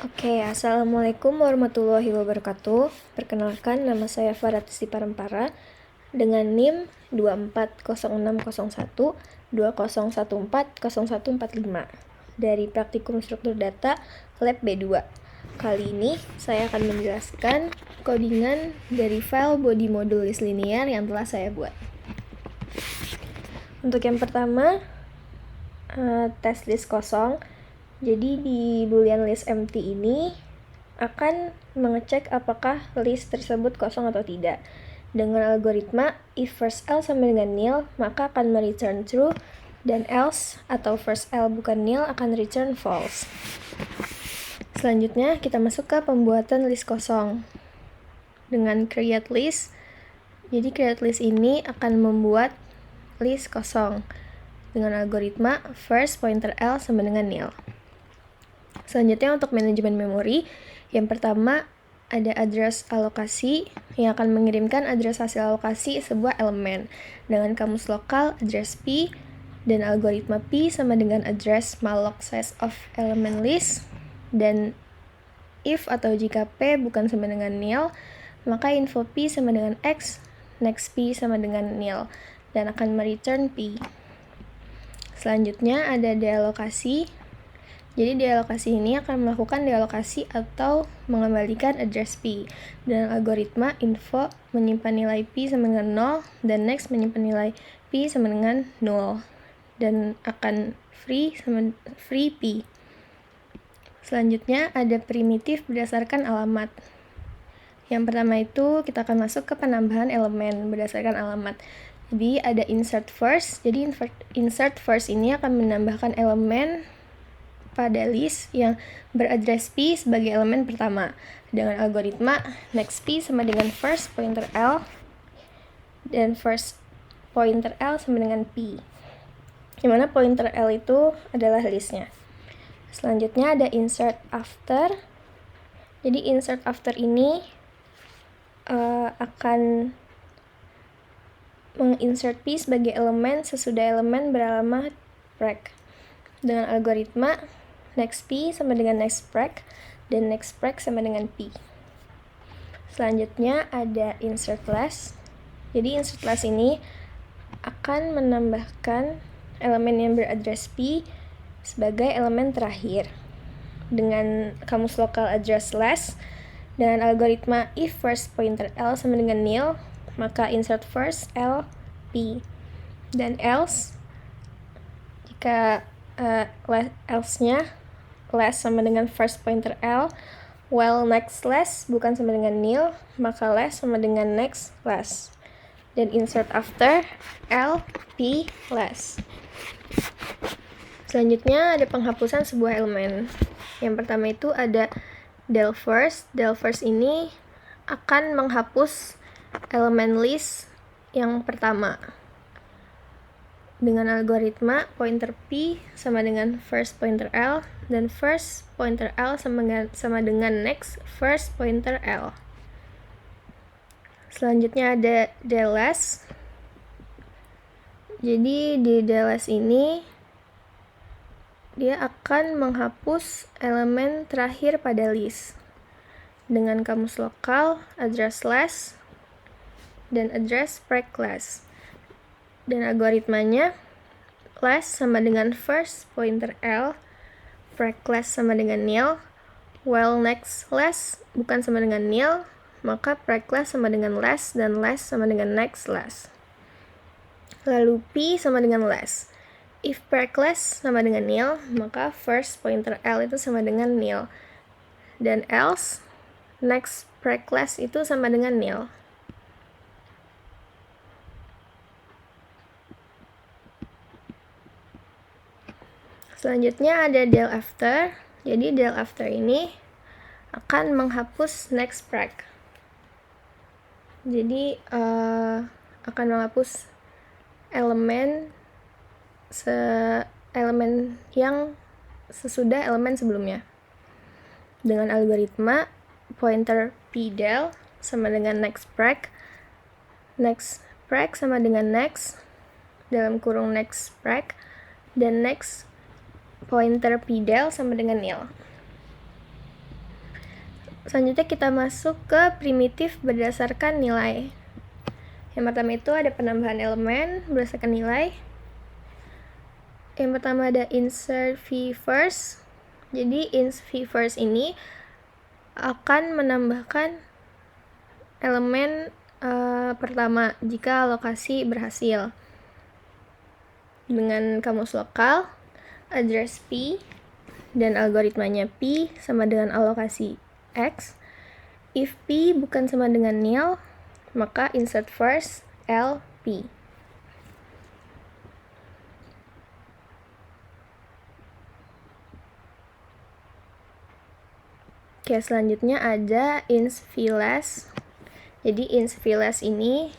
Oke, Assalamualaikum warahmatullahi wabarakatuh. Perkenalkan, nama saya Faratusi Parampara dengan NIM 240601 20140145 dari Praktikum Struktur Data Lab B2. Kali ini saya akan menjelaskan codingan dari file body module list linear yang telah saya buat. Untuk yang pertama, test list kosong. Jadi di boolean list empty ini akan mengecek apakah list tersebut kosong atau tidak. Dengan algoritma if first L sama dengan nil, maka akan return true, dan else atau first L bukan nil akan return false. Selanjutnya kita masuk ke pembuatan list kosong. Dengan create list, jadi create list ini akan membuat list kosong dengan algoritma first pointer L sama dengan nil. Selanjutnya untuk manajemen memori, yang pertama ada address alokasi yang akan mengirimkan address hasil alokasi sebuah elemen dengan kamus lokal address P, dan algoritma P sama dengan address malloc size of element list, dan if atau jika P bukan sama dengan nil, maka info P sama dengan X, next P sama dengan nil, dan akan mereturn P. Selanjutnya ada dealokasi. Jadi dealokasi ini akan melakukan dealokasi atau mengembalikan address P, dan algoritma info menyimpan nilai P sama dengan 0, dan next menyimpan nilai P sama dengan 0, dan akan free P. Selanjutnya ada primitif berdasarkan alamat. Yang pertama itu kita akan masuk ke penambahan elemen berdasarkan alamat. Jadi ada insert first. Jadi insert first ini akan menambahkan elemen pada list yang beraddress P sebagai elemen pertama dengan algoritma next P sama dengan first pointer L, dan first pointer L sama dengan P, dimana pointer L itu adalah listnya. Selanjutnya ada insert after. Jadi insert after ini akan menginsert P sebagai elemen sesudah elemen beralamat preg dengan algoritma next P sama dengan next preg, dan next preg sama dengan P. Selanjutnya ada insert last. Jadi insert last ini akan menambahkan elemen yang beraddress P sebagai elemen terakhir dengan kamus lokal address last, dengan algoritma if first pointer L sama dengan nil, maka insert first L P, dan else jika else-nya less sama dengan first pointer L, while next less bukan sama dengan nil, maka less sama dengan next less, dan insert after L P less. Selanjutnya ada penghapusan sebuah elemen. Yang pertama itu ada del first. Del first ini akan menghapus elemen list yang pertama dengan algoritma pointer P sama dengan first pointer L, dan first pointer L sama dengan next first pointer L. Selanjutnya ada del last. Jadi di del last ini dia akan menghapus elemen terakhir pada list dengan kamus lokal address last dan address preg last, dan algoritmanya last sama dengan first pointer L, preg last sama dengan nil, while next last bukan sama dengan nil, maka preg last sama dengan last, dan last sama dengan next last. Lalu P sama dengan last. If preg last sama dengan nil, maka first pointer L itu sama dengan nil, dan else next preg last itu sama dengan nil. Selanjutnya ada del after. Jadi del after ini akan menghapus next preg. Jadi akan menghapus elemen yang sesudah elemen sebelumnya dengan algoritma pointer P del sama dengan next preg sama dengan next dalam kurung next preg, dan next pointer P del sama dengan nil. Selanjutnya kita masuk ke primitif berdasarkan nilai. Yang pertama itu ada penambahan elemen berdasarkan nilai. Yang pertama ada insert v first. Jadi insert v first ini akan menambahkan elemen pertama jika alokasi berhasil. Dengan kamus lokal, address P dan algoritmanya P sama dengan alokasi X. If P bukan sama dengan nil, maka insert first LP. Oke, selanjutnya ada ins v less. Jadi ins v less ini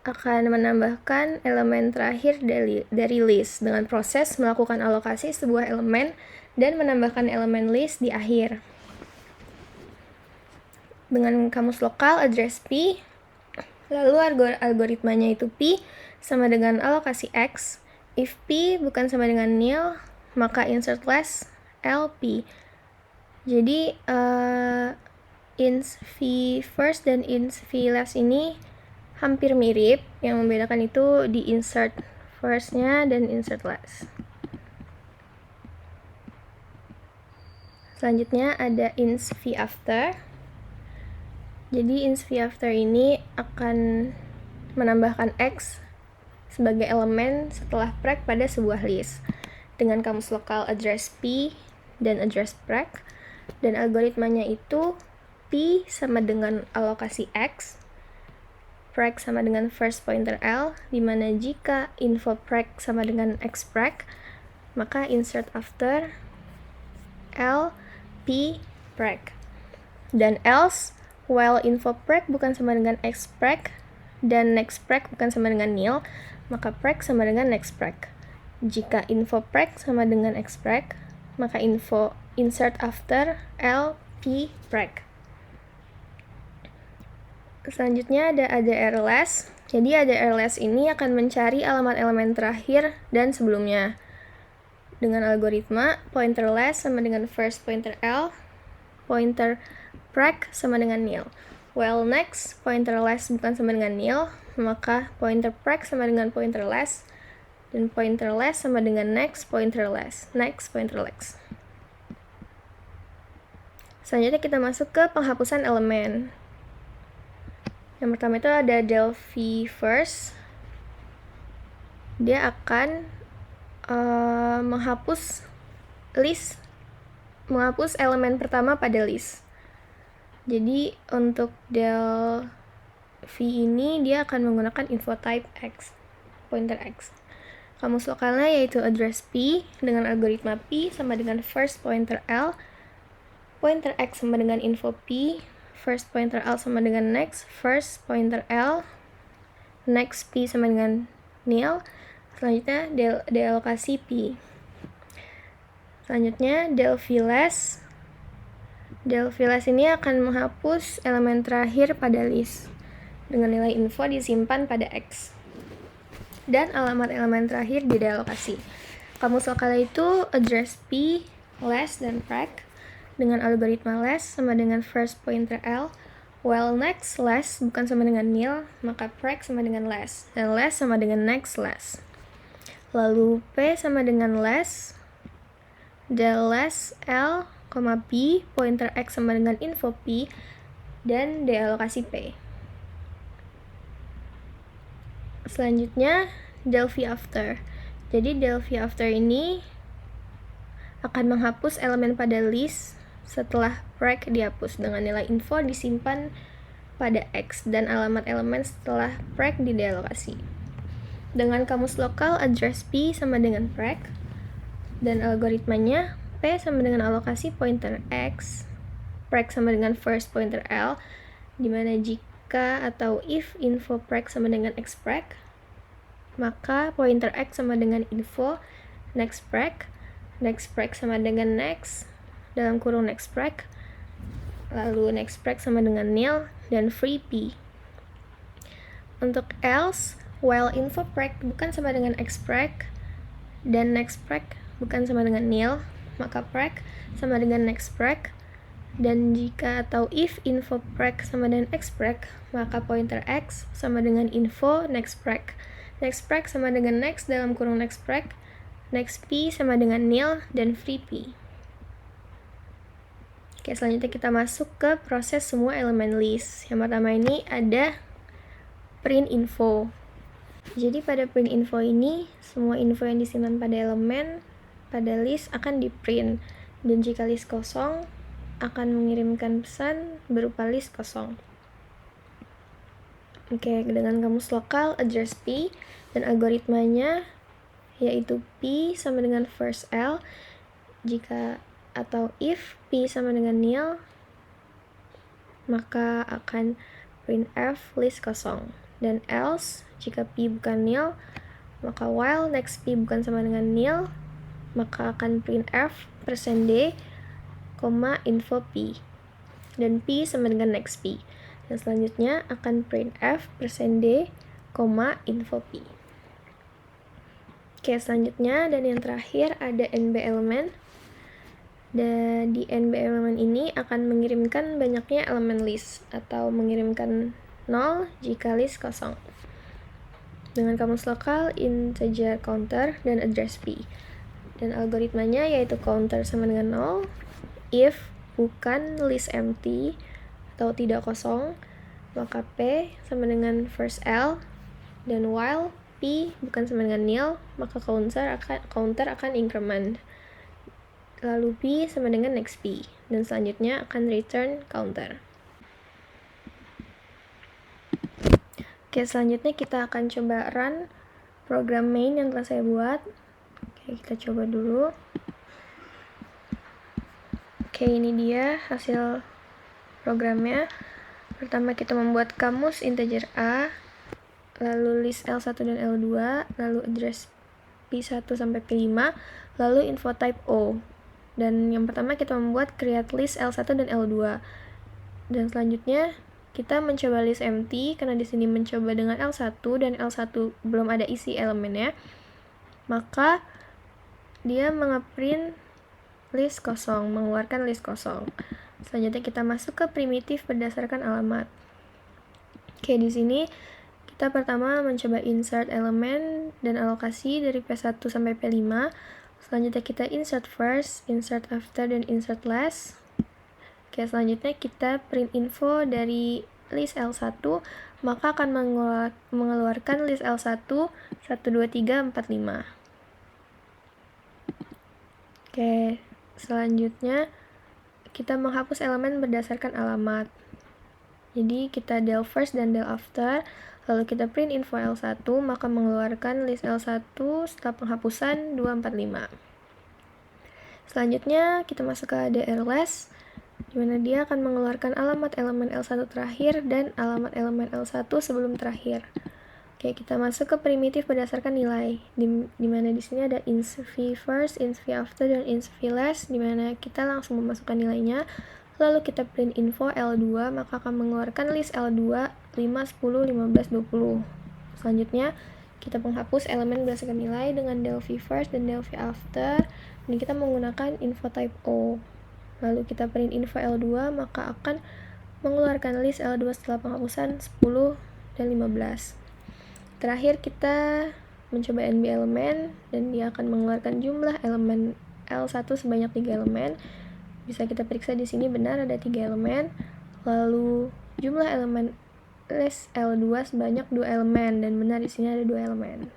akan menambahkan elemen terakhir dari list dengan proses melakukan alokasi sebuah elemen dan menambahkan elemen list di akhir. Dengan kamus lokal address P, lalu algoritmanya itu P sama dengan alokasi X. If P bukan sama dengan nil, maka insert less LP. Jadi ins v first dan ins v last ini hampir mirip, yang membedakan itu di insert first-nya dan insert last. Selanjutnya ada ins v after. Jadi ins v after ini akan menambahkan X sebagai elemen setelah preg pada sebuah list dengan kamus lokal address P dan address preg, dan algoritmanya itu P sama dengan alokasi X, preg sama dengan first pointer L, dimana jika info preg sama dengan X preg, maka insert after L P preg. Dan else, while info preg bukan sama dengan X preg dan next preg bukan sama dengan nil, maka preg sama dengan next preg. Jika info preg sama dengan X preg, maka insert after L P preg. Selanjutnya ada ADR less. Jadi ADR less ini akan mencari alamat elemen terakhir dan sebelumnya. Dengan algoritma pointer less sama dengan first pointer L, pointer preg sama dengan nil. While next pointer less bukan sama dengan nil, maka pointer preg sama dengan pointer less, dan pointer less sama dengan next pointer less. Selanjutnya kita masuk ke penghapusan elemen. Yang pertama itu ada del v first. Dia akan menghapus elemen pertama pada list. Jadi untuk del v ini dia akan menggunakan info type X, pointer X. Kamus lokalnya yaitu address P dengan algoritma P sama dengan first pointer L, pointer X sama dengan info P, first pointer L sama dengan next, first pointer L, next P sama dengan nil, selanjutnya dealokasi P. Selanjutnya del v less. Del v less ini akan menghapus elemen terakhir pada list dengan nilai info disimpan pada X dan alamat elemen terakhir di dealokasi. Kamus lokal itu address P, less, dan preg dengan algoritma less sama dengan first pointer L, while next less bukan sama dengan nil, maka preg sama dengan less, dan less sama dengan next less. Lalu P sama dengan less, del less L, P, pointer X sama dengan info P, dan dealokasi P. Selanjutnya del v after. Jadi del v after ini akan menghapus elemen pada list setelah preg dihapus dengan nilai info disimpan pada X dan alamat elemen setelah preg didealokasi. Dengan kamus lokal address P sama dengan preg dan algoritmanya P sama dengan alokasi pointer X, preg sama dengan first pointer L, dimana jika atau if info preg sama dengan X preg, maka pointer X sama dengan info next preg sama dengan next dalam kurung next preg, lalu next preg sama dengan nil, dan free P. Untuk else, while info preg bukan sama dengan X preg dan next preg bukan sama dengan nil, maka preg sama dengan next preg, Dan jika atau if info preg sama dengan expreg, maka pointer x sama dengan info next preg. Next preg sama dengan next dalam kurung next preg. Next p sama dengan nil dan free p. Oke, selanjutnya kita masuk ke proses semua elemen list. Yang pertama ini ada print info. Jadi pada print info ini, semua info yang disimpan pada elemen pada list akan di print. Dan jika list kosong, akan mengirimkan pesan berupa list kosong. Oke, dengan kamus lokal address P dan algoritmanya yaitu P sama dengan first L jika atau if P sama dengan nil, maka akan printf list kosong. Dan else jika P bukan nil, maka while next P bukan sama dengan nil, maka akan printf %d, info P, dan P sama dengan next P. Dan selanjutnya akan printf %d, info P. Oke, selanjutnya dan yang terakhir ada NB elemen. Dan di NB elemen ini akan mengirimkan banyaknya elemen list atau mengirimkan 0 jika list kosong. Dengan kamus lokal integer counter dan address P. Dan algoritmanya yaitu counter sama dengan 0, if bukan list empty atau tidak kosong, maka P sama dengan first L, dan while P bukan sama dengan nil, maka counter akan increment. Lalu P sama dengan next P, dan selanjutnya akan return counter. Oke, selanjutnya kita akan coba run program main yang telah saya buat. Oke, kita coba dulu. Oke, ini dia hasil programnya. Pertama kita membuat kamus integer A, lalu list L1 dan L2, lalu address P1 sampai P5, lalu info type O. Dan yang pertama kita membuat create list L1 dan L2. Dan selanjutnya kita mencoba list empty karena di sini mencoba dengan L1 dan L1 belum ada isi elemennya. Maka dia mengeprint list kosong, mengeluarkan list kosong. Selanjutnya kita masuk ke primitif berdasarkan alamat. Oke, di sini kita pertama mencoba insert elemen dan alokasi dari P1 sampai P5. Selanjutnya kita insert first, insert after, dan insert last. Oke, selanjutnya kita print info dari list L1, maka akan mengeluarkan list L1 1, 2, 3, 4, 5. Oke, selanjutnya kita menghapus elemen berdasarkan alamat. Jadi kita del first dan del after, lalu kita print info L1, maka mengeluarkan list L1 setelah penghapusan 2, 4, 5. Selanjutnya kita masuk ke DR last, di mana dia akan mengeluarkan alamat elemen L1 terakhir dan alamat elemen L1 sebelum terakhir. Oke, kita masuk ke primitif berdasarkan nilai, di mana di sini ada ins v first, ins v after, dan ins v last, di mana kita langsung memasukkan nilainya. Lalu kita print info L2, maka akan mengeluarkan list L2 5, 10, 15, 20. Selanjutnya kita menghapus elemen berdasarkan nilai dengan del v first dan del v after, dan kita menggunakan info type O. Lalu kita print info L2, maka akan mengeluarkan list L2 setelah penghapusan 10 dan 15. Terakhir kita mencoba NB elemen, dan dia akan mengeluarkan jumlah elemen L1 sebanyak 3 elemen. Bisa kita periksa di sini benar ada 3 elemen. Lalu jumlah elemen list L2 sebanyak 2 elemen, dan benar di sini ada 2 elemen.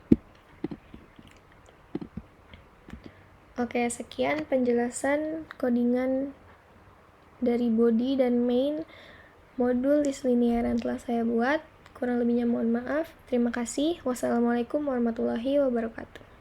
Oke, sekian penjelasan codingan dari body dan main modul list linear yang telah saya buat. Kurang lebihnya mohon maaf. Terima kasih. Wassalamualaikum warahmatullahi wabarakatuh.